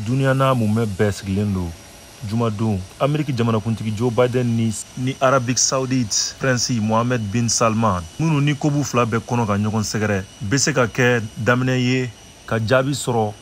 Dunia n'a mun bɛɛ sigilen don jumadon Ameriki jamanakuntigi Joe Biden ni Arabic Saudite Prince Mohammed bin Salman minnu ni ko b'u fila bɛɛ kɔnɔ ka ɲɔgɔn sɛgɛrɛ bɛ se ka kɛ daminɛ ye ka jaabi sɔrɔ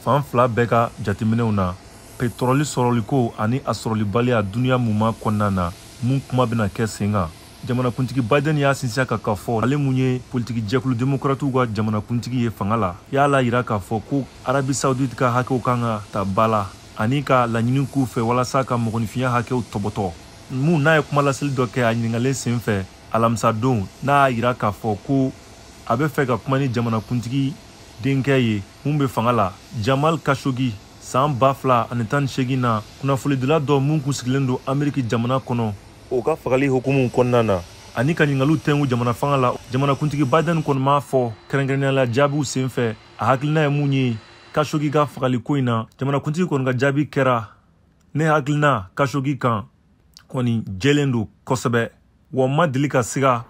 fan fila bɛɛ ka jateminɛw na petroli sɔrɔliko ani a sɔrɔlibaliya duniya mun kɔnɔna na mun kuma bɛna kɛ sen kan. Jamanakuntigi Biden y'a sinsiya ka fɔ ale mun ye politiki jɛkulu demokratiw ka jamanakuntigi ye fanga la y'a la yira k'a fɔ ko Arabi Saudite ka hakɛw kan ka ta ba la ani ka laɲini k'u fɛ walasa ka mɔgɔninfinya hakɛw tɔbɔtɔ. Mun n'a ye kuma laseli dɔ kɛ a ɲiningalen sen fɛ alamisa don n'a y'a yira k'a fɔ ko a bɛ fɛ ka kuma ni jamanakuntigi denkɛ ye mun bɛ fanga la Jamal Khashoggi san 2018 na kunnafonidila dɔ mun kun sigilen don Ameriki jamana kɔnɔ o ka fagali hukumu kɔnɔna na ani ka ɲininkaliw tɛngu jamana fanga la. Jamanakuntigi Biden kɔni m'a fɔ kɛrɛnkɛrɛnnenya jaabiw sen fɛ a hakilina ye mun ye Khashoggi ka fagali ko in na. Jamanakuntigi kɔni ka jaabi kɛra ne hakilina Khashoggi kan kɔni jɛlen don kosɛbɛ wa ma deli ka siga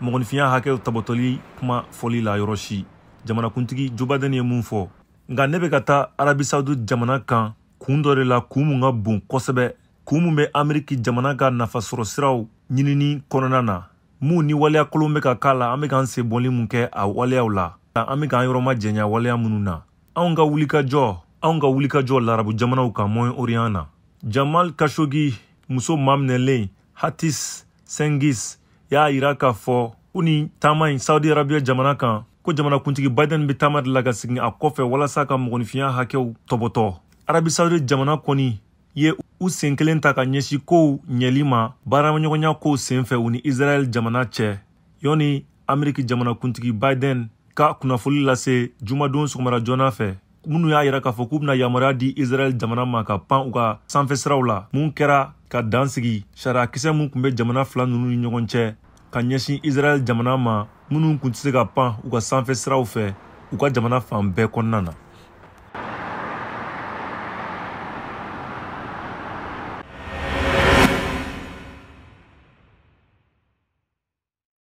mɔgɔninfinya hakɛw tabɔtɔli kuma fɔli la yɔrɔ si. Jamanakuntigi Joe Biden ye mun fɔ nka ne bɛ ka taa Arabi Saudite jamana kan kun dɔ de la kun mun ka bon kosɛbɛ kun mun bɛ Ameriki jamana ka nafasɔrɔ siraw ɲinini kɔnɔna na mun ni waleya kolon bɛ ka k'a la an bɛ k'an sen bɔli mun kɛ a waleyaw la an bɛ k'an yɔrɔ ma jɛnya waleya minnu na anw ka wulikajɔ larabu jamanaw kan Moyen-Orient na. Jamal Khashoggi muso maminɛlen Hatis Cengiz y'a yira k'a fɔ ko ni taama in Saudi Arabia jamana kan ko jamanakuntigi Biden bɛ taama de la ka segin a kɔfɛ walasa ka mɔgɔninfinya hakɛw tɔbɔtɔ. Arabi Saudi jamana kɔni ye u sen kelen ta ka ɲɛsin kow ɲɛli ma baaraɲɔgɔnya kow sen fɛ u ni Israel jamana cɛ yɔni Ameriki jamanakuntigi Biden ka kunnafoli lase jumadon sɔgɔmada joona fɛ minnu y'a yira k'a fɔ k'u bɛna yamaruya di Israel jamana ma ka pan u ka sanfɛsiraw la mun kɛra ka dan sigi sariyakisɛ mun tun bɛ jamana fila ninnu ni ɲɔgɔn cɛ ka ɲɛsin Israel jamana ma minnu tun tɛ se ka pan u ka sanfɛsiraw fɛ u ka jamana fan bɛɛ kɔnɔna na.